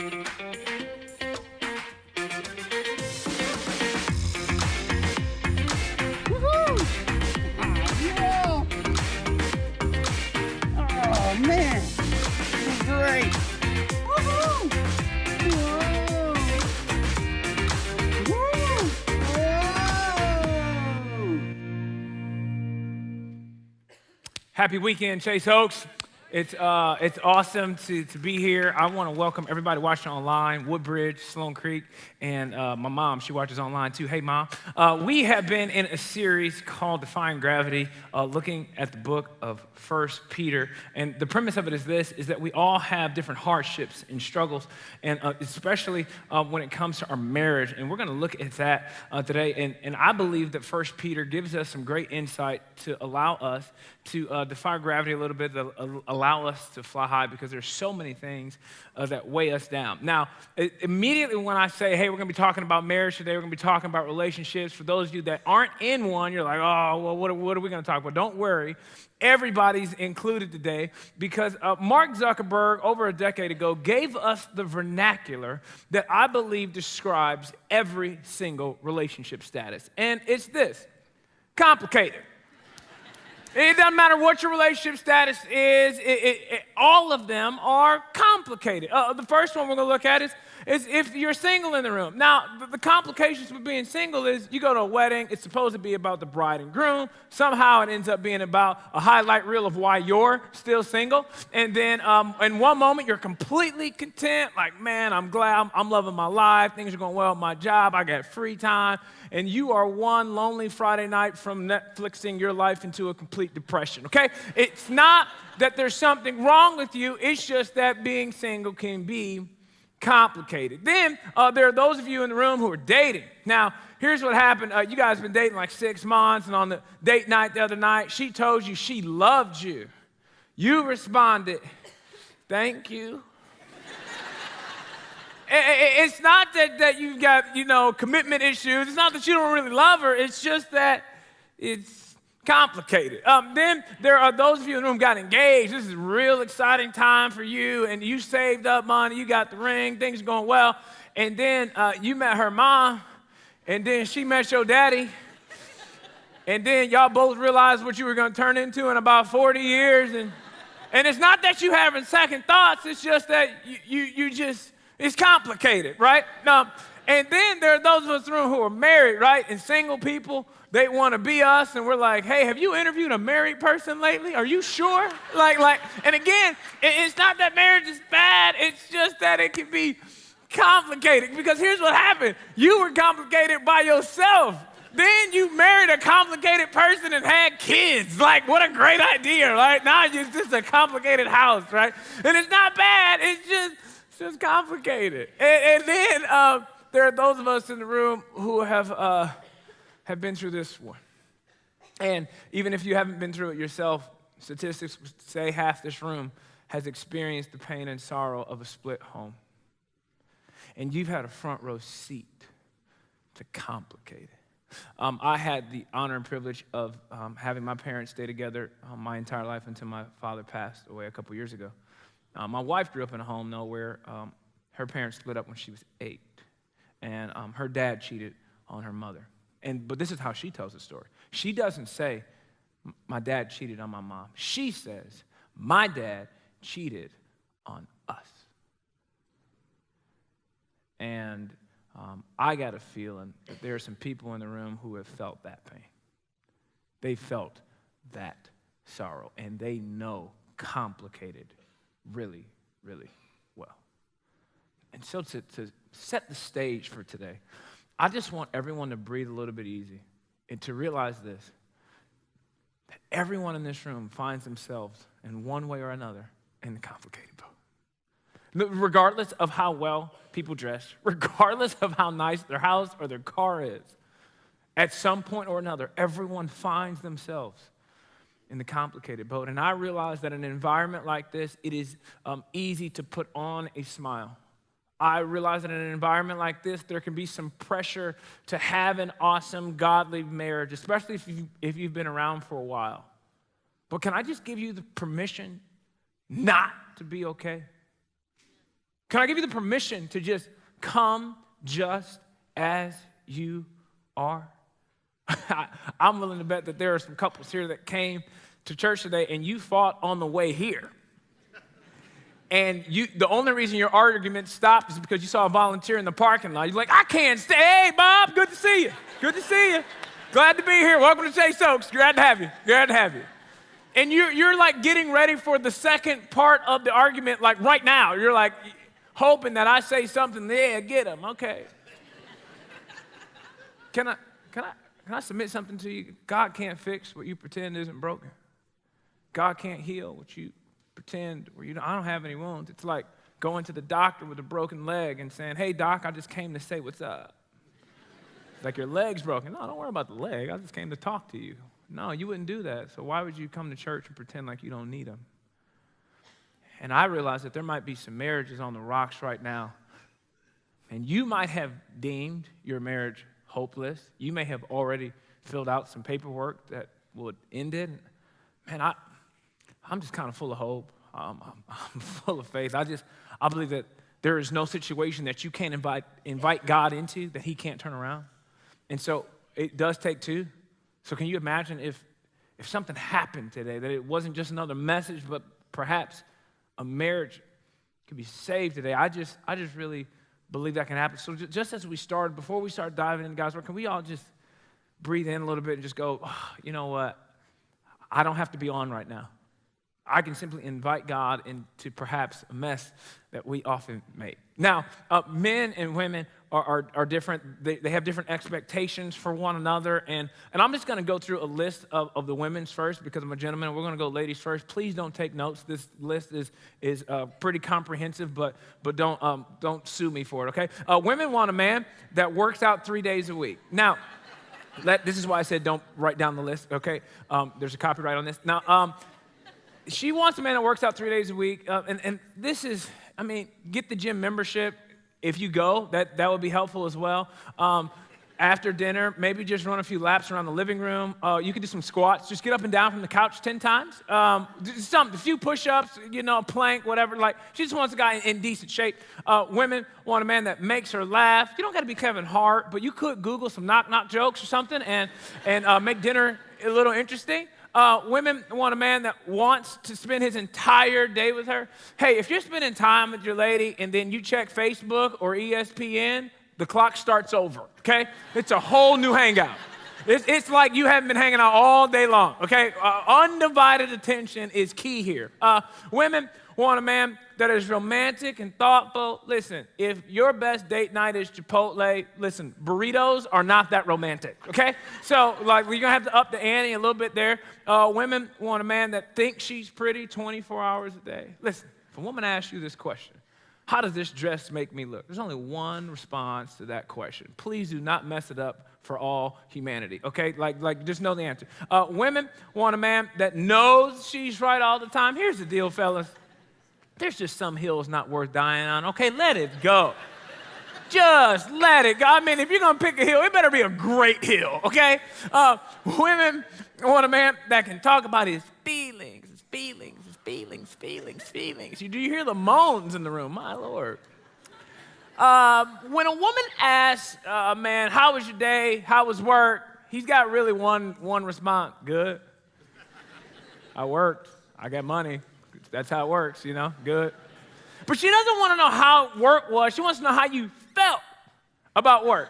Yeah. Oh, man. This is great. Woohoo! Whoa. Woo! Whoa! Happy weekend, Chase Oaks. It's awesome to be here. I want to welcome everybody watching online, Woodbridge, Sloan Creek, and my mom. She watches online too. Hey, Mom. We have been in a series called Defying Gravity, looking at the book of 1 Peter. And the premise of it is this, is that we all have different hardships and struggles, and especially when it comes to our marriage. And we're going to look at that today. And I believe that 1 Peter gives us some great insight to allow us to defy gravity a little bit, allow us to fly high, because there's so many things that weigh us down. Now, immediately when I say, hey, we're going to be talking about marriage today, we're going to be talking about relationships, for those of you that aren't in one, you're like, oh, well, what are we going to talk about? Don't worry. Everybody's included today, because Mark Zuckerberg, over a decade ago, gave us the vernacular that I believe describes every single relationship status. And it's this: complicated. It doesn't matter what your relationship status is, all of them are complicated. The first one we're going to look at is if you're single in the room. Now, the complications with being single is you go to a wedding, it's supposed to be about the bride and groom. Somehow it ends up being about a highlight reel of why you're still single. And then in one moment, you're completely content, like, man, I'm glad, I'm loving my life, things are going well at my job, I got free time. And you are one lonely Friday night from Netflixing your life into a complete depression, okay? It's not that there's something wrong with you, it's just that being single can be complicated. Then there are those of you in the room who are dating. Now, here's what happened. You guys have been dating like 6 months, and on the date night the other night, she told you she loved you. You responded, thank you. It's not that you've got, commitment issues. It's not that you don't really love her. It's just that it's complicated. Then there are those of you in the room who got engaged. This is a real exciting time for you, and you saved up money. You got the ring. Things are going well. And then you met her mom, and then she met your daddy. And then y'all both realized what you were going to turn into in about 40 years. And it's not that you having second thoughts. It's just that you just... It's complicated, right? And then there are those of us in the room who are married, right? And single people, they want to be us, and we're like, hey, have you interviewed a married person lately? Are you sure? And again, it's not that marriage is bad. It's just that it can be complicated, because here's what happened. You were complicated by yourself. Then you married a complicated person and had kids. Like, what a great idea, right? Now it's just a complicated house, right? And it's not bad. It's just complicated. And then there are those of us in the room who have been through this one. And even if you haven't been through it yourself, statistics say half this room has experienced the pain and sorrow of a split home. And you've had a front row seat to complicated. I had the honor and privilege of having my parents stay together my entire life until my father passed away a couple years ago. My wife grew up in a home, though, where her parents split up when she was 8, and her dad cheated on her mother. But this is how she tells the story. She doesn't say, my dad cheated on my mom. She says, my dad cheated on us. And I got a feeling that there are some people in the room who have felt that pain. They felt that sorrow, and they know complicated really, really well. And so to set the stage for today, I just want everyone to breathe a little bit easy and to realize this, that everyone in this room finds themselves in one way or another in the complicated boat. Regardless of how well people dress, regardless of how nice their house or their car is, at some point or another, everyone finds themselves in the complicated boat. And I realize that in an environment like this, it is easy to put on a smile. I realize that in an environment like this, there can be some pressure to have an awesome, godly marriage, especially if you've been around for a while. But can I just give you the permission not to be okay? Can I give you the permission to just come just as you are? I'm willing to bet that there are some couples here that came to church today and you fought on the way here. And the only reason your argument stopped is because you saw a volunteer in the parking lot. You're like, I can't stay. Hey, Bob, good to see you. Good to see you. Glad to be here. Welcome to Chase Oaks. Glad to have you. Glad to have you. And you're like getting ready for the second part of the argument, like right now. You're like hoping that I say something. Yeah, get him. Okay. Can I submit something to you? God can't fix what you pretend isn't broken. God can't heal what you pretend, or I don't have any wounds. It's like going to the doctor with a broken leg and saying, hey, doc, I just came to say what's up. It's like your leg's broken. No, don't worry about the leg. I just came to talk to you. No, you wouldn't do that. So why would you come to church and pretend like you don't need him? And I realize that there might be some marriages on the rocks right now, and you might have deemed your marriage hopeless. You may have already filled out some paperwork that would end it. Man, I'm just kind of full of hope. I'm full of faith. I believe that there is no situation that you can't invite God into that he can't turn around. And so it does take two. So can you imagine if something happened today, that it wasn't just another message, but perhaps a marriage could be saved today? I just really believe that can happen. So just as we started, before we start diving into God's word, can we all just breathe in a little bit and just go, oh, you know what? I don't have to be on right now. I can simply invite God into perhaps a mess that we often make. Now, men and women are different. They have different expectations for one another. And I'm just going to go through a list of the women's first because I'm a gentleman. We're going to go ladies first. Please don't take notes. This list is pretty comprehensive, but don't sue me for it, okay? Women want a man that works out 3 days a week. Now, this is why I said don't write down the list, okay? There's a copyright on this. Now, she wants a man that works out 3 days a week, and this is, get the gym membership. If you go, that would be helpful as well. After dinner, maybe just run a few laps around the living room. You could do some squats. Just get up and down from the couch 10 times. A few push-ups, a plank, whatever. Like, she just wants a guy in decent shape. Women want a man that makes her laugh. You don't got to be Kevin Hart, but you could Google some knock-knock jokes or something and make dinner a little interesting. Women want a man that wants to spend his entire day with her. Hey, if you're spending time with your lady and then you check Facebook or ESPN, the clock starts over, okay? It's a whole new hangout. It's like you haven't been hanging out all day long, okay? Undivided attention is key here. Women want a man that is romantic and thoughtful. Listen, if your best date night is Chipotle, listen, burritos are not that romantic, okay? So, we're going to have to up the ante a little bit there. Women want a man that thinks she's pretty 24 hours a day. Listen, if a woman asks you this question, how does this dress make me look? There's only one response to that question. Please do not mess it up for all humanity, okay? Just know the answer. Women want a man that knows she's right all the time. Here's the deal, fellas. There's just some hills not worth dying on. Okay, let it go. Just let it go. If you're going to pick a hill, it better be a great hill, okay? Women want a man that can talk about his feelings. Do you hear the moans in the room? My Lord. When a woman asks a man, how was your day? How was work? He's got really one response. Good. I worked. I got money. That's how it works, good. But she doesn't want to know how work was. She wants to know how you felt about work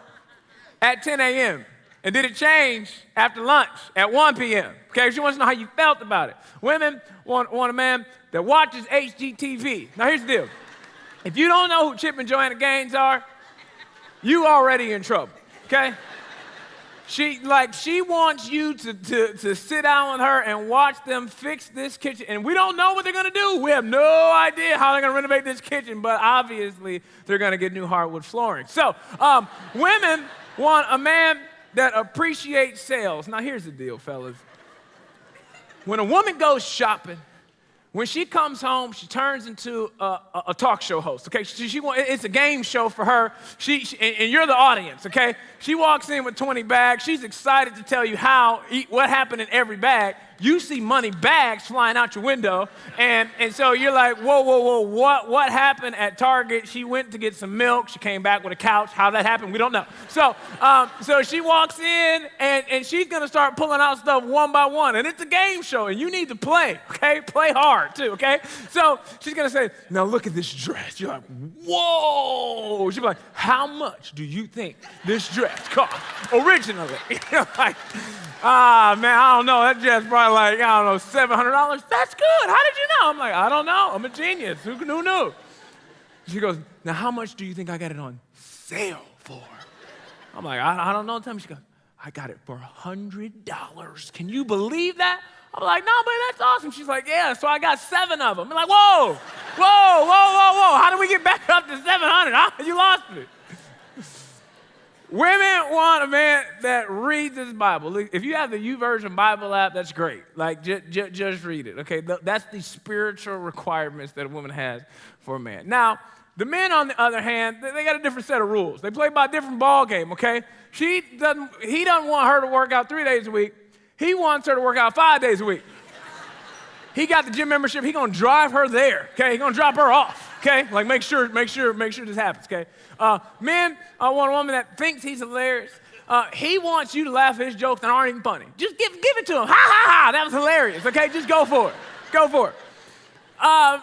at 10 a.m. And did it change after lunch at 1 p.m.? Okay, she wants to know how you felt about it. Women want a man that watches HGTV. Now, here's the deal. If you don't know who Chip and Joanna Gaines are, you already in trouble, okay? She wants you to sit down with her and watch them fix this kitchen. And we don't know what they're going to do. We have no idea how they're going to renovate this kitchen, but obviously they're going to get new hardwood flooring. So women want a man that appreciates sales. Now, here's the deal, fellas. When a woman goes shopping, when she comes home, she turns into a talk show host, okay? It's a game show for her, and you're the audience, okay? She walks in with 20 bags. She's excited to tell you what happened in every bag. you see money bags flying out your window, and so you're like, whoa, what happened at Target? She went to get some milk. She came back with a couch. How that happened, we don't know. So she walks in, and she's going to start pulling out stuff one by one, and it's a game show, and you need to play, okay? Play hard, too, okay? So she's going to say, now look at this dress. You're like, whoa. She'll be like, how much do you think this dress cost originally? You're like, man, I don't know. That dress probably like, I don't know, $700. That's good. How did you know? I'm like, I don't know. I'm a genius. Who knew? She goes, now how much do you think I got it on sale for? I'm like, I don't know. Tell me. She goes, I got it for $100. Can you believe that? I'm like, no, but that's awesome. She's like, yeah, so I got 7 of them. I'm like, whoa. How do we get back up to 700? You lost me. Women want a man that reads his Bible. If you have the YouVersion Bible app, that's great. Like, just read it, okay? That's the spiritual requirements that a woman has for a man. Now, the men, on the other hand, they got a different set of rules. They play by a different ball game, okay? He doesn't want her to work out 3 days a week. He wants her to work out 5 days a week. He got the gym membership. He's going to drive her there, okay? He's going to drop her off, okay? Like, make sure this happens, okay? Men want a woman that thinks he's hilarious. He wants you to laugh at his jokes that aren't even funny. Just give it to him. Ha, ha, ha. That was hilarious, okay? Just go for it. Go for it.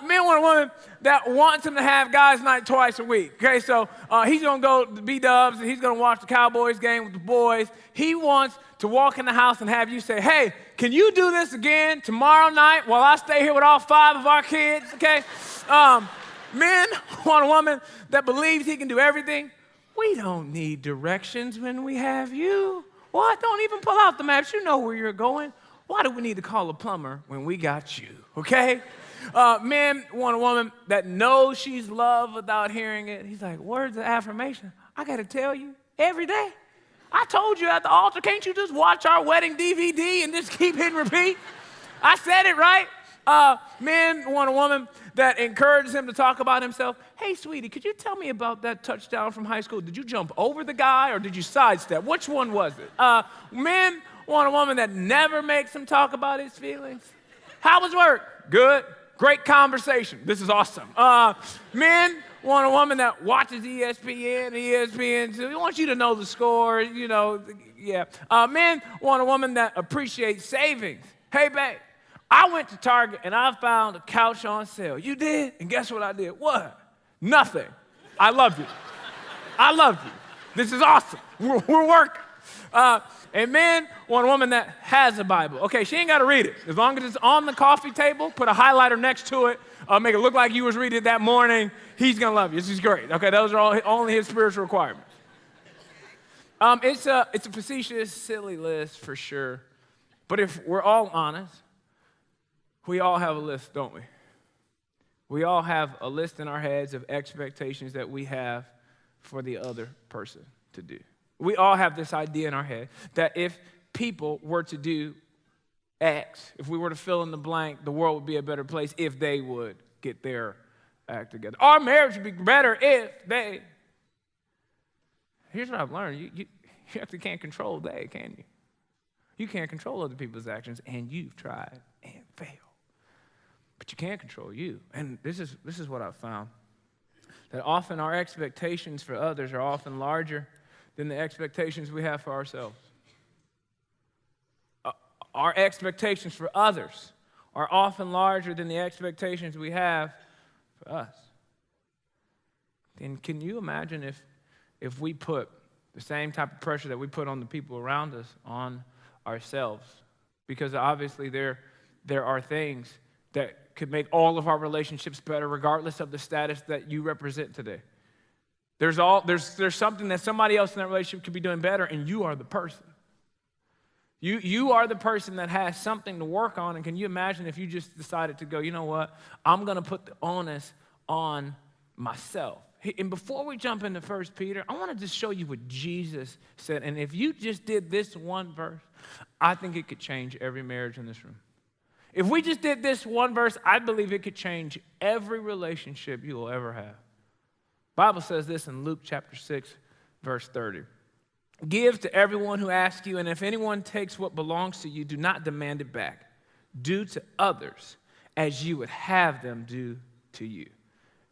Men want a woman that wants him to have guys' night twice a week, okay? So he's going to go to B-dubs, and he's going to watch the Cowboys game with the boys. He wants to walk in the house and have you say, hey, can you do this again tomorrow night while I stay here with all 5 of our kids, okay? Men want a woman that believes he can do everything. We don't need directions when we have you. What? Don't even pull out the maps. You know where you're going. Why do we need to call a plumber when we got you, okay? Men want a woman that knows she's loved without hearing it. He's like, words of affirmation. I got to tell you every day. I told you at the altar, can't you just watch our wedding DVD and just keep hitting repeat? I said it, right? Men want a woman that encourages him to talk about himself. Hey, sweetie, could you tell me about that touchdown from high school? Did you jump over the guy or did you sidestep? Which one was it? Men want a woman that never makes him talk about his feelings. How was work? Good. Great conversation. This is awesome. Men want a woman that watches ESPN, ESPN2. He wants you to know the score, yeah. Men want a woman that appreciates savings. Hey, babe, I went to Target and I found a couch on sale. You did? And guess what I did? What? Nothing. I love you. I love you. This is awesome. We're working. And men want a woman that has a Bible. Okay, she ain't got to read it. As long as it's on the coffee table, put a highlighter next to it, make it look like you was reading it that morning. He's going to love you. This is great. Okay, those are only his spiritual requirements. It's a facetious, silly list for sure. But if we're all honest, we all have a list, don't we? We all have a list in our heads of expectations that we have for the other person to do. We all have this idea in our head that if people were to do X, if we were to fill in the blank, the world would be a better place if they would get their act together. Our marriage would be better if they. Here's what I've learned. You actually can't control they, can you? You can't control other people's actions, and you've tried and failed. But you can't control you. And this is what I've found, that often our expectations for others are often larger than the expectations we have for ourselves. Our expectations for others are often larger than the expectations we have for us. And can you imagine if we put the same type of pressure that we put on the people around us on ourselves? Because obviously there are things that could make all of our relationships better regardless of the status that you represent today. There's something that somebody else in that relationship could be doing better, and you are the person. You are the person that has something to work on, and can you imagine if you just decided to go, you know what, I'm going to put the onus on myself. And before we jump into 1 Peter, I want to just show you what Jesus said, and if you just did this one verse, I think it could change every marriage in this room. If we just did this one verse, I believe it could change every relationship you will ever have. The Bible says this in Luke chapter 6, verse 30. Give to everyone who asks you, and if anyone takes what belongs to you, do not demand it back. do to others as you would have them do to you.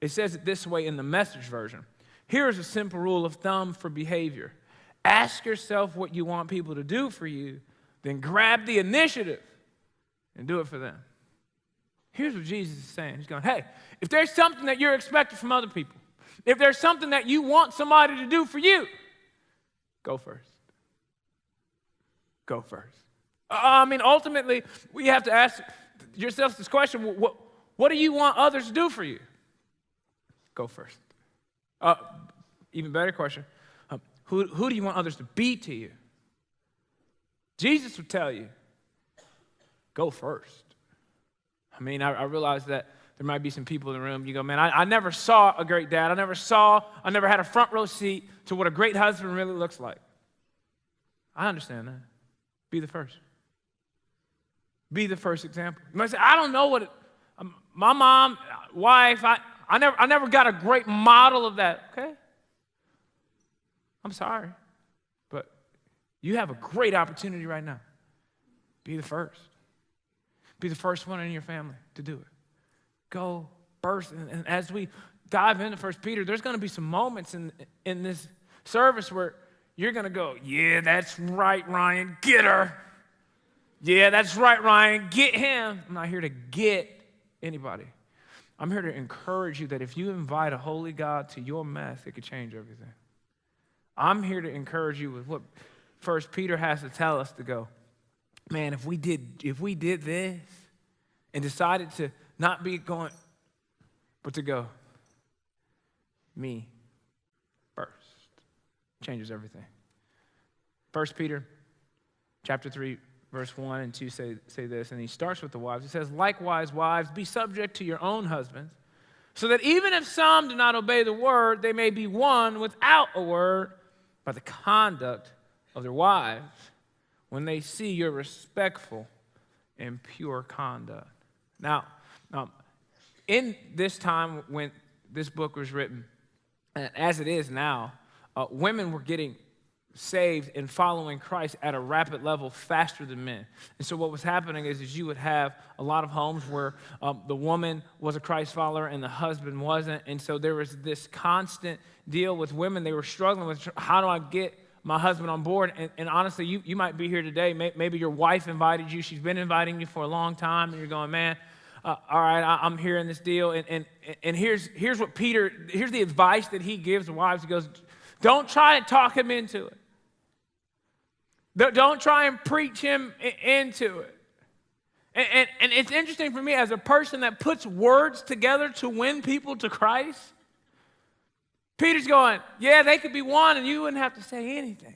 It says it this way in the Message version. Here's a simple rule of thumb for behavior. Ask yourself what you want people to do for you, then grab the initiative and do it for them. Here's what Jesus is saying. He's going, hey, if there's something that you're expecting from other people, if there's something that you want somebody to do for you, go first. Go first. Ultimately, we have to ask yourself this question, what do you want others to do for you? Go first. Even better question, who do you want others to be to you? Jesus would tell you, go first. I realize that there might be some people in the room, you go, man, I never saw a great dad. I never had a front row seat to what a great husband really looks like. I understand that. Be the first. Be the first example. You might say, I don't know what my mom, wife, I never got a great model of that. Okay. I'm sorry. But you have a great opportunity right now. Be the first. Be the first one in your family to do it. Go first. And as we dive into 1 Peter, there's going to be some moments in this service where you're going to go, yeah, that's right, Ryan, get her. Yeah, that's right, Ryan, get him. I'm not here to get anybody. I'm here to encourage you that if you invite a holy God to your mess, it could change everything. I'm here to encourage you with what 1 Peter has to tell us to go. Man, if we did this and decided to not be going, but to go, me first, changes everything. 1 Peter chapter 3, verse 1 and 2 say this, and he starts with the wives. He says, likewise, wives, be subject to your own husbands, so that even if some do not obey the word, they may be won without a word by the conduct of their wives, when they see your respectful and pure conduct. Now, in this time when this book was written, as it is now, women were getting saved and following Christ at a rapid level faster than men. And so what was happening is you would have a lot of homes where the woman was a Christ follower and the husband wasn't. And so there was this constant deal with women. They were struggling with, how do I get my husband on board? And honestly, you might be here today. Maybe your wife invited you. She's been inviting you for a long time. And you're going, man, all right, I'm hearing this deal. And here's what here's the advice that he gives the wives. He goes, don't try to talk him into it. Don't try and preach him into it. And it's interesting for me as a person that puts words together to win people to Christ. Peter's going, yeah, they could be won and you wouldn't have to say anything.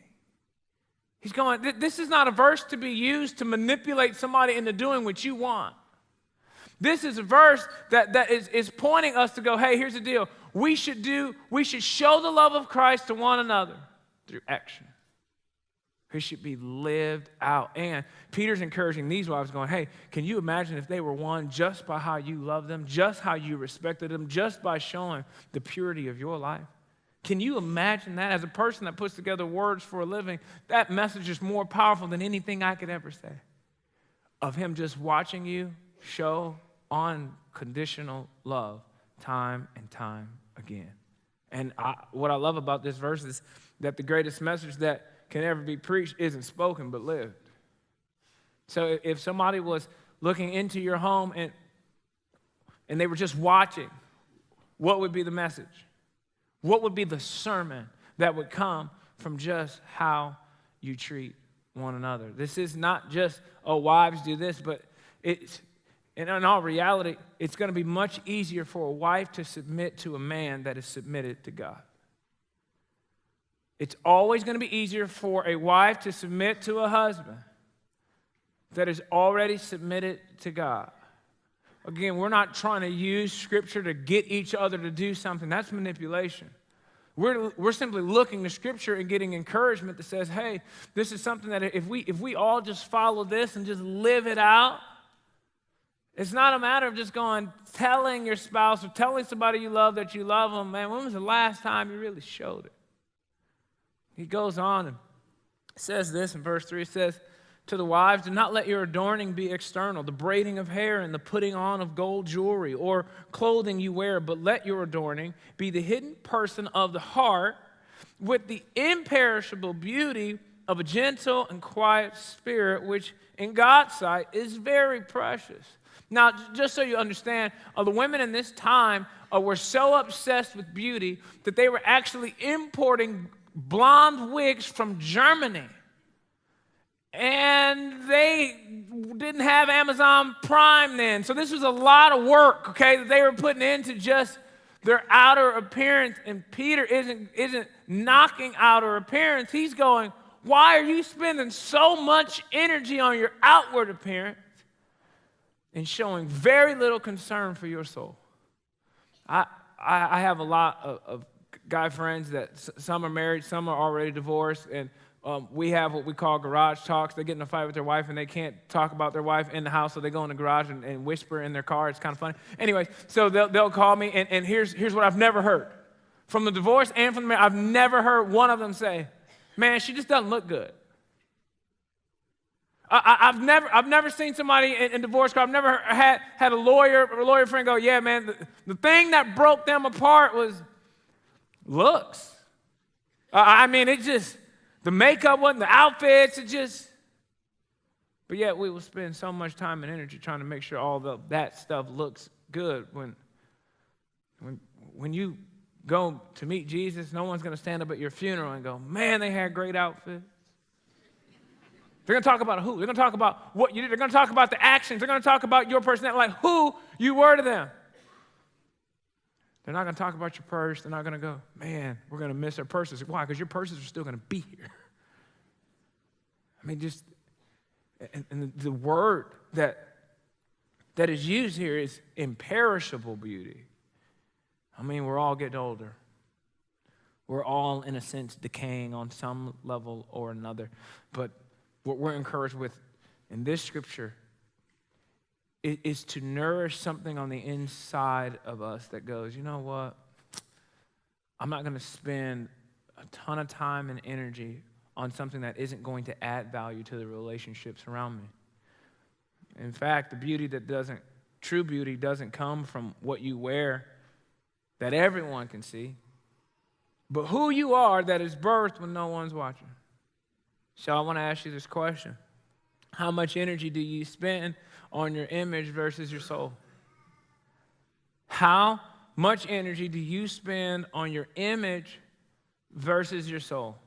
He's going, this is not a verse to be used to manipulate somebody into doing what you want. This is a verse that is pointing us to go, hey, here's the deal. We should show the love of Christ to one another through action. It should be lived out. And Peter's encouraging these wives going, hey, can you imagine if they were won just by how you love them, just how you respected them, just by showing the purity of your life? Can you imagine that? As a person that puts together words for a living, that message is more powerful than anything I could ever say. Of him just watching you show unconditional love time and time again. And what I love about this verse is that the greatest message that can ever be preached isn't spoken but lived. So if somebody was looking into your home and they were just watching, what would be the message? What would be the sermon that would come from just how you treat one another? This is not just, oh, wives do this, but in all reality, it's going to be much easier for a wife to submit to a man that is submitted to God. It's always going to be easier for a wife to submit to a husband that is already submitted to God. Again, we're not trying to use Scripture to get each other to do something. That's manipulation. We're simply looking to Scripture and getting encouragement that says, hey, this is something that if we all just follow this and just live it out, it's not a matter of just telling your spouse or telling somebody you love that you love them. Man, when was the last time you really showed it? He goes on and says this in verse 3. It says, to the wives, do not let your adorning be external, the braiding of hair and the putting on of gold jewelry or clothing you wear, but let your adorning be the hidden person of the heart with the imperishable beauty of a gentle and quiet spirit, which in God's sight is very precious. Now, just so you understand, the women in this time were so obsessed with beauty that they were actually importing blonde wigs from Germany. And they didn't have Amazon Prime then. So this was a lot of work, okay, that they were putting into just their outer appearance. And Peter isn't knocking outer appearance. He's going, why are you spending so much energy on your outward appearance and showing very little concern for your soul? I have a lot of guy friends that some are married, some are already divorced, and we have what we call garage talks. They get in a fight with their wife, and they can't talk about their wife in the house, so they go in the garage and whisper in their car. It's kind of funny. Anyways, so they'll call me, and here's what I've never heard. From the divorce and from the marriage, I've never heard one of them say, man, she just doesn't look good. I've never seen somebody in divorce court. I've never had a lawyer friend go, yeah, man, the thing that broke them apart was looks. I mean, it just, the makeup wasn't, the outfits, but yet we will spend so much time and energy trying to make sure all that stuff looks good. When you go to meet Jesus, no one's going to stand up at your funeral and go, man, they had great outfits. They're going to talk about who. They're going to talk about what you did. They're going to talk about the actions. They're going to talk about your personality, like who you were to them. They're not going to talk about your purse. They're not going to go, man, we're going to miss our purses. Why? Because your purses are still going to be here. I mean, just, and the word that is used here is imperishable beauty. I mean, we're all getting older. We're all, in a sense, decaying on some level or another. But what we're encouraged with in this scripture is to nourish something on the inside of us that goes, you know what? I'm not going to spend a ton of time and energy on something that isn't going to add value to the relationships around me. In fact, true beauty doesn't come from what you wear that everyone can see, but who you are that is birthed when no one's watching. So I want to ask you this question. How much energy do you spend on your image versus your soul? How much energy do you spend on your image versus your soul?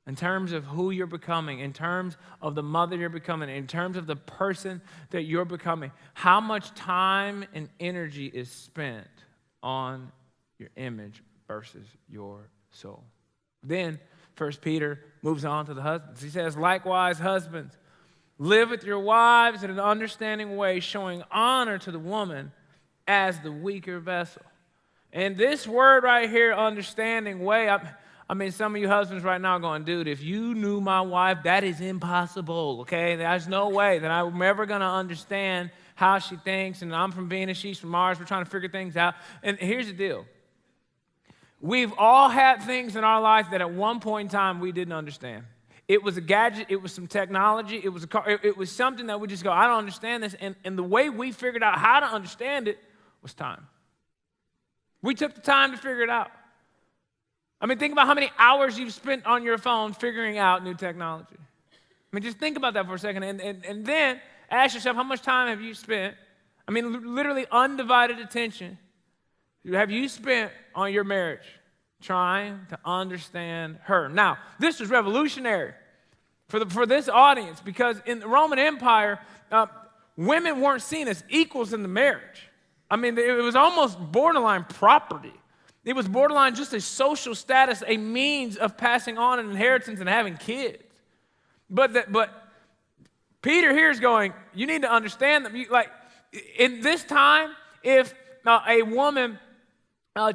In terms of who you're becoming, in terms of the mother you're becoming, in terms of the person that you're becoming, how much time and energy is spent on your image versus your soul? Then 1 Peter moves on to the husbands. He says, likewise, husbands, live with your wives in an understanding way, showing honor to the woman as the weaker vessel. And this word right here, understanding way, I mean, some of you husbands right now are going, dude, if you knew my wife, that is impossible, okay? There's no way that I'm ever going to understand how she thinks, and I'm from Venus, she's from Mars, we're trying to figure things out. And here's the deal. We've all had things in our life that at one point in time we didn't understand. It was a gadget, it was some technology, it was a car, it was something that we just go, I don't understand this. And the way we figured out how to understand it was time. We took the time to figure it out. I mean, think about how many hours you've spent on your phone figuring out new technology. I mean, just think about that for a second. And then ask yourself, how much time have you spent? I mean, literally undivided attention have you spent on your marriage trying to understand her? Now, this was revolutionary for this audience because in the Roman Empire, women weren't seen as equals in the marriage. I mean, it was almost borderline property. It was borderline just a social status, a means of passing on an inheritance and having kids. But Peter here is going, you need to understand that. Like in this time, if a woman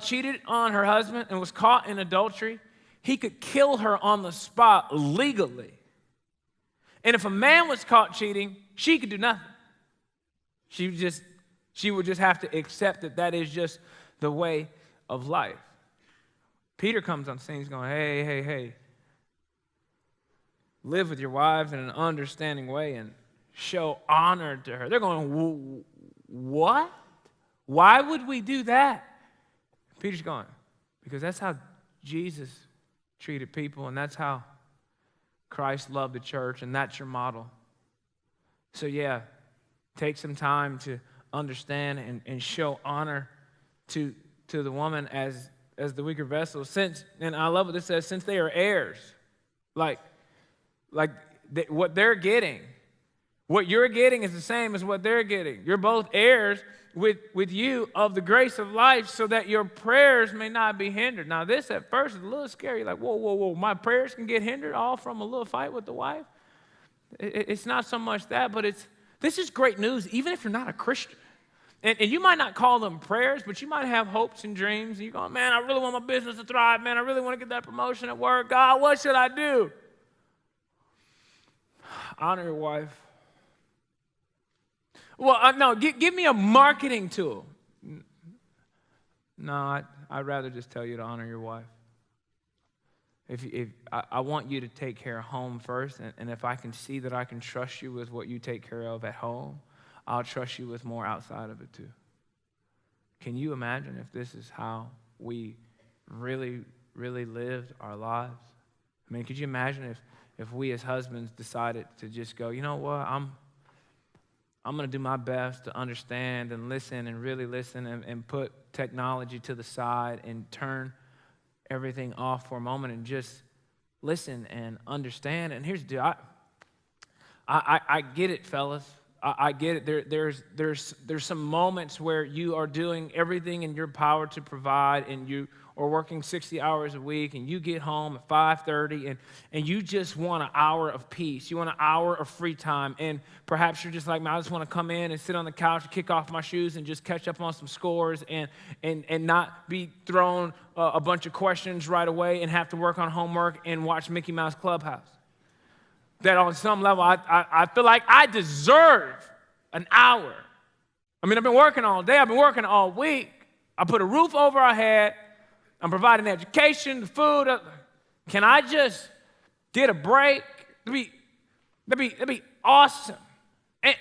cheated on her husband and was caught in adultery, he could kill her on the spot legally. And if a man was caught cheating, she could do nothing. She would just have to accept that is just the way of life. Peter comes on scene, he's going, hey. live with your wife in an understanding way and show honor to her. They're going, what? Why would we do that? Peter's going, because that's how Jesus treated people, and that's how Christ loved the church, and that's your model. So yeah, take some time to understand and show honor to the woman as the weaker vessel. And I love what this says, since they are heirs, what they're getting, what you're getting is the same as what they're getting. You're both heirs with you of the grace of life, so that your prayers may not be hindered. Now, this at first is a little scary. Like, whoa, my prayers can get hindered all from a little fight with the wife? It's not so much that, but this is great news, even if you're not a Christian. And you might not call them prayers, but you might have hopes and dreams. And you're going, man, I really want my business to thrive. Man, I really want to get that promotion at work. God, what should I do? Honor your wife. Well, no, give me a marketing tool. No, I'd rather just tell you to honor your wife. If I want you to take care of home first, and if I can see that I can trust you with what you take care of at home, I'll trust you with more outside of it too. Can you imagine if this is how we really, really lived our lives? I mean, could you imagine if we as husbands decided to just go, you know what, I'm going to do my best to understand and listen and really listen and put technology to the side and turn everything off for a moment and just listen and understand. And here's the deal. I get it, fellas. I get it. There's some moments where you are doing everything in your power to provide, and you are working 60 hours a week, and you get home at 5:30, and you just want an hour of peace. You want an hour of free time, and perhaps you're just like me. I just want to come in and sit on the couch and kick off my shoes and just catch up on some scores and not be thrown a bunch of questions right away and have to work on homework and watch Mickey Mouse Clubhouse. That on some level, I feel like I deserve an hour. I mean, I've been working all day. I've been working all week. I put a roof over our head. I'm providing education, the food. Can I just get a break? That'd be awesome. And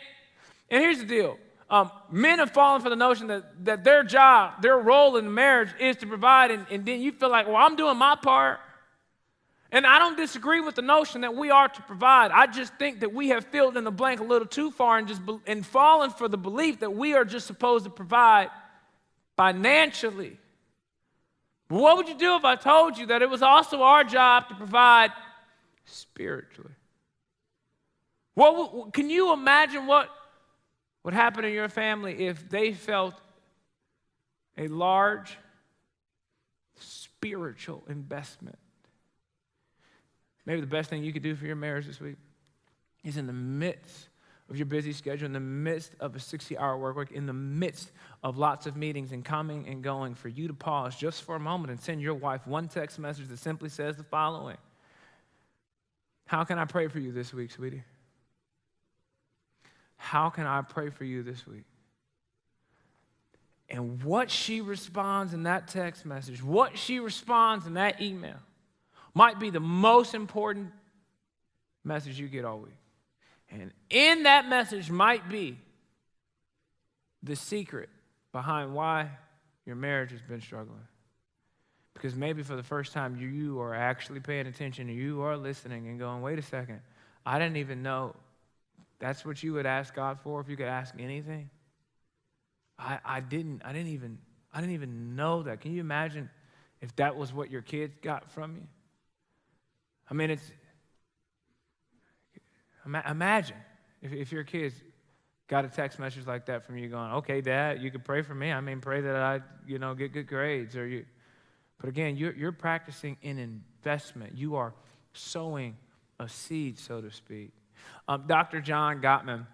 here's the deal. Men have fallen for the notion that their job, their role in the marriage is to provide, and then you feel like, well, I'm doing my part. And I don't disagree with the notion that we are to provide. I just think that we have filled in the blank a little too far and fallen for the belief that we are just supposed to provide financially. But what would you do if I told you that it was also our job to provide spiritually? Can you imagine what would happen in your family if they felt a large spiritual investment? Maybe the best thing you could do for your marriage this week is, in the midst of your busy schedule, in the midst of a 60-hour work week, in the midst of lots of meetings and coming and going, for you to pause just for a moment and send your wife one text message that simply says the following: how can I pray for you this week, sweetie? How can I pray for you this week? And what she responds in that text message, what she responds in that email, might be the most important message you get all week. And in that message might be the secret behind why your marriage has been struggling. Because maybe for the first time you are actually paying attention and you are listening and going, wait a second, I didn't even know that's what you would ask God for if you could ask anything. I didn't even know that. Can you imagine if that was what your kids got from you? I mean, imagine if your kids got a text message like that from you going, okay, Dad, you can pray for me. I mean, pray that I, get good grades. But again, you're practicing an investment. You are sowing a seed, so to speak. Dr. John Gottman,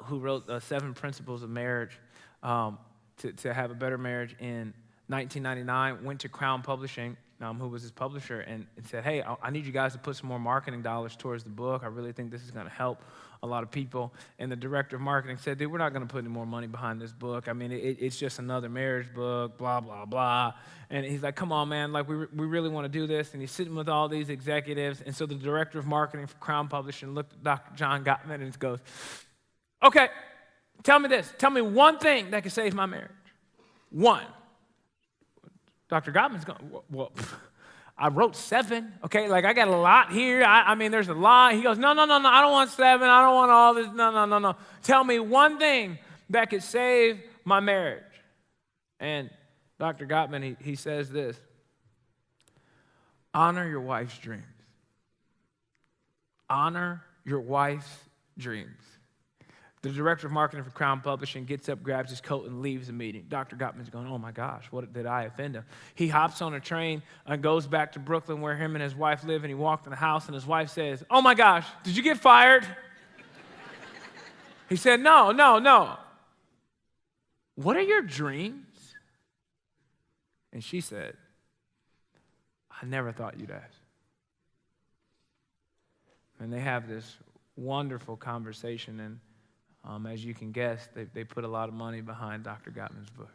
who wrote 7 Principles of Marriage to have a better marriage in 1999, went to Crown Publishing who was his publisher, and said, hey, I need you guys to put some more marketing dollars towards the book. I really think this is going to help a lot of people. And the director of marketing said, dude, we're not going to put any more money behind this book. I mean, it's just another marriage book, blah, blah, blah. And he's like, come on, man, like we really want to do this. And he's sitting with all these executives. And so the director of marketing for Crown Publishing looked at Dr. John Gottman and goes, okay, tell me this. Tell me one thing that can save my marriage. One. Dr. Gottman's going, well, I wrote 7, okay? Like, I got a lot here. I mean, there's a lot. He goes, no, I don't want 7. I don't want all this. No. Tell me one thing that could save my marriage. And Dr. Gottman, he says this: honor your wife's dreams. Honor your wife's dreams. The director of marketing for Crown Publishing gets up, grabs his coat, and leaves the meeting. Dr. Gottman's going, oh my gosh, what did I offend him? He hops on a train and goes back to Brooklyn where him and his wife live, and he walked in the house, and his wife says, oh my gosh, did you get fired? He said, no. What are your dreams? And she said, I never thought you'd ask. And they have this wonderful conversation, and as you can guess, they put a lot of money behind Dr. Gottman's book.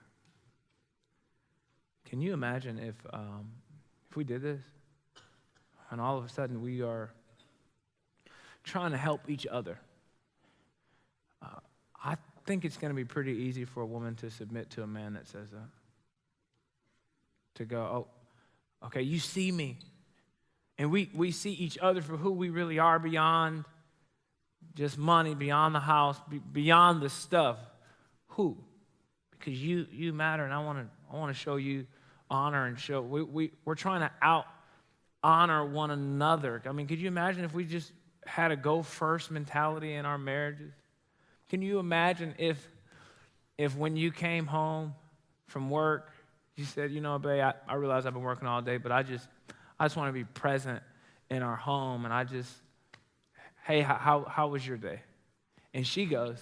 Can you imagine if we did this, and all of a sudden we are trying to help each other? I think it's going to be pretty easy for a woman to submit to a man that says that. To go, oh, okay, you see me, and we see each other for who we really are beyond just money, beyond the house, beyond the stuff. Who? Because you matter, and I want to show you honor and show. We're trying to out honor one another. I mean, could you imagine if we just had a go first mentality in our marriages? Can you imagine if when you came home from work, you said, you know, babe, I realize I've been working all day, but I just want to be present in our home, and hey, how was your day? And she goes,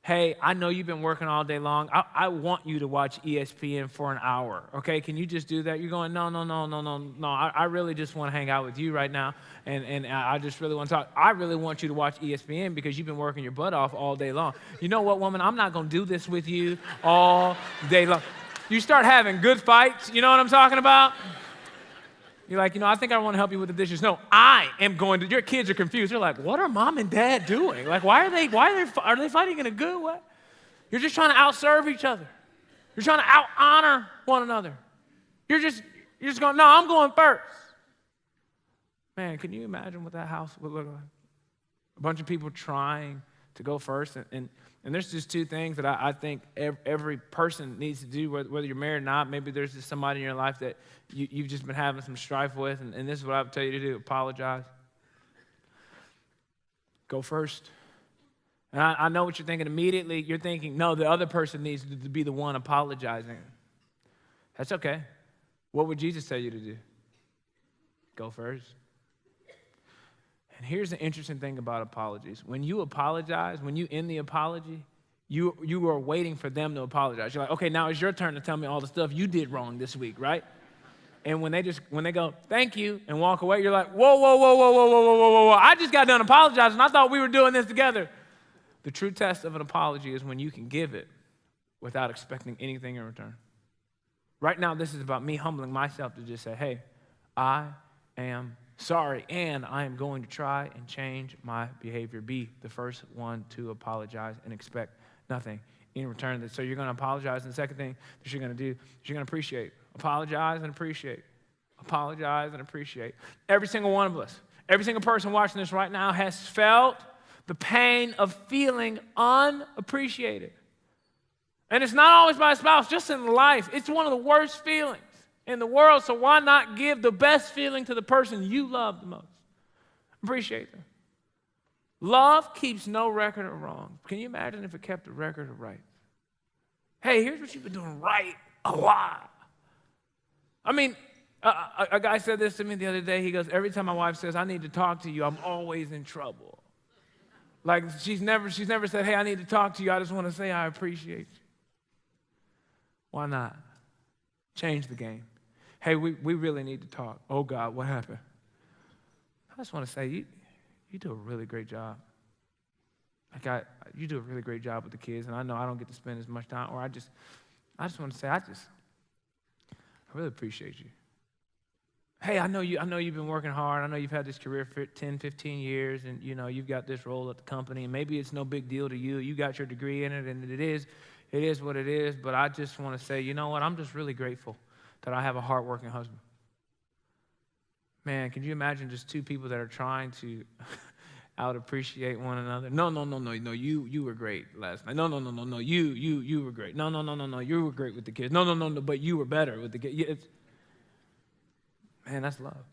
hey, I know you've been working all day long. I want you to watch ESPN for an hour, okay? Can you just do that? You're going, no. I really just want to hang out with you right now, and I just really want to talk. I really want you to watch ESPN because you've been working your butt off all day long. You know what, woman? I'm not going to do this with you all day long. You start having good fights, you know what I'm talking about? You're like, I think I want to help you with the dishes. No, I am going to. Your kids are confused. They're like, what are mom and dad doing? Like, are they fighting in a good way? You're just trying to outserve each other. You're trying to out-honor one another. You're just going, no, I'm going first. Man, can you imagine what that house would look like? A bunch of people trying to go first. And there's just 2 things that I think every person needs to do, whether you're married or not. Maybe there's just somebody in your life that you've just been having some strife with, and this is what I would tell you to do: apologize. Go first. And I know what you're thinking immediately. You're thinking, no, the other person needs to be the one apologizing. That's okay. What would Jesus tell you to do? Go first. And here's the interesting thing about apologies. When you apologize, when you end the apology, you are waiting for them to apologize. You're like, okay, now it's your turn to tell me all the stuff you did wrong this week, right? And when they go, thank you, and walk away, you're like, whoa. I just got done apologizing. I thought we were doing this together. The true test of an apology is when you can give it without expecting anything in return. Right now, this is about me humbling myself to just say, hey, I am sorry, and I am going to try and change my behavior. Be the first one to apologize and expect nothing in return. So you're going to apologize, and the second thing that you're going to do is you're going to appreciate. Apologize and appreciate. Apologize and appreciate. Every single one of us, every single person watching this right now has felt the pain of feeling unappreciated. And it's not always by a spouse, just in life. It's one of the worst feelings in the world, so why not give the best feeling to the person you love the most? Appreciate them. Love keeps no record of wrong. Can you imagine if it kept a record of right? Hey, here's what you've been doing right a lot. I mean, a guy said this to me the other day. He goes, every time my wife says, I need to talk to you, I'm always in trouble. Like, she's never said, hey, I need to talk to you. I just want to say I appreciate you. Why not? Change the game. hey, we really need to talk. Oh, God, what happened? I just want to say, you do a really great job. You do a really great job with the kids, and I know I don't get to spend as much time, or I just want to say, I really appreciate you. Hey, I know you've been working hard. I know you've had this career for 10, 15 years, and you've got this role at the company, and maybe it's no big deal to you. You got your degree in it, and it is what it is, but I just want to say, you know what? I'm just really grateful that I have a hardworking husband. Man, can you imagine just two people that are trying to out-appreciate one another? No, you were great last night. No, you were great. No, you were great with the kids. No, but you were better with the kids. Man, that's love.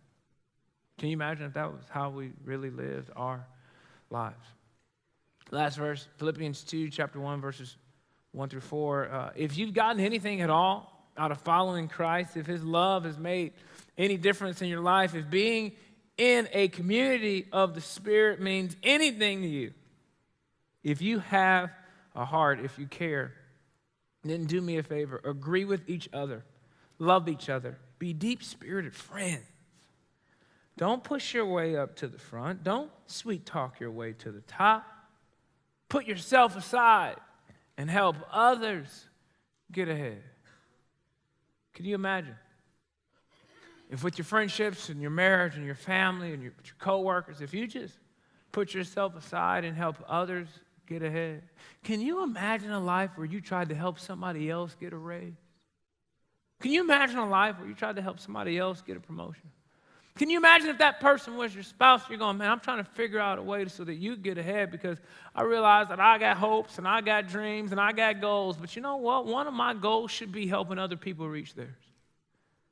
Can you imagine if that was how we really lived our lives? Last verse, Philippians 2, chapter 1, verses 1 through 4. If you've gotten anything at all out of following Christ, if his love has made any difference in your life, if being in a community of the Spirit means anything to you, if you have a heart, if you care, then do me a favor. Agree with each other. Love each other. Be deep-spirited friends. Don't push your way up to the front. Don't sweet-talk your way to the top. Put yourself aside and help others get ahead. Can you imagine? If with your friendships and your marriage and your family and your coworkers, if you just put yourself aside and help others get ahead, can you imagine a life where you tried to help somebody else get a raise? Can you imagine a life where you tried to help somebody else get a promotion? Can you imagine if that person was your spouse? You're going, man, I'm trying to figure out a way so that you get ahead because I realize that I got hopes and I got dreams and I got goals. But you know what? One of my goals should be helping other people reach theirs.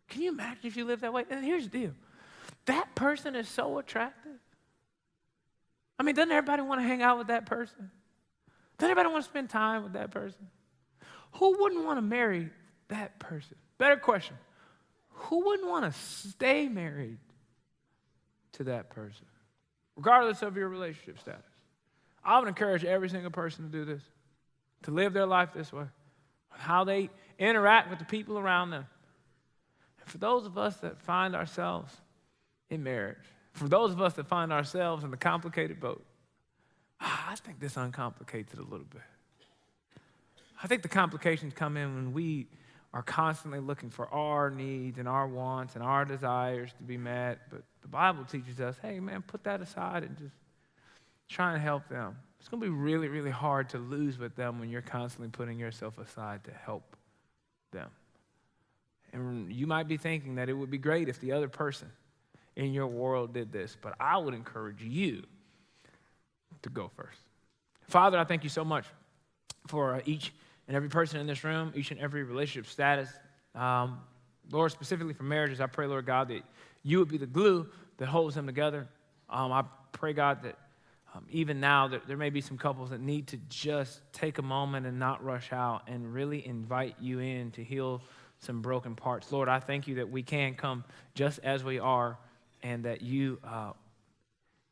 Can you imagine if you lived that way? And here's the deal. That person is so attractive. I mean, doesn't everybody want to hang out with that person? Doesn't everybody want to spend time with that person? Who wouldn't want to marry that person? Better question. Who wouldn't want to stay married to that person, regardless of your relationship status? I would encourage every single person to do this, to live their life this way, how they interact with the people around them. And for those of us that find ourselves in marriage, for those of us that find ourselves in the complicated boat, I think this uncomplicates it a little bit. I think the complications come in when we are constantly looking for our needs and our wants and our desires to be met. But the Bible teaches us, hey, man, put that aside and just try and help them. It's going to be really, really hard to lose with them when you're constantly putting yourself aside to help them. And you might be thinking that it would be great if the other person in your world did this, but I would encourage you to go first. Father, I thank you so much for each and every person in this room, each and every relationship status. Lord, specifically for marriages, I pray, Lord God, that you would be the glue that holds them together. I pray, God, that even now that there may be some couples that need to just take a moment and not rush out and really invite you in to heal some broken parts. Lord, I thank you that we can come just as we are and that you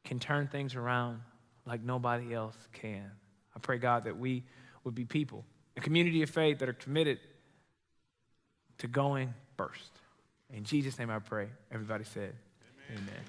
can turn things around like nobody else can. I pray, God, that we would be people, a community of faith that are committed to going first. In Jesus' name I pray. Everybody said, amen.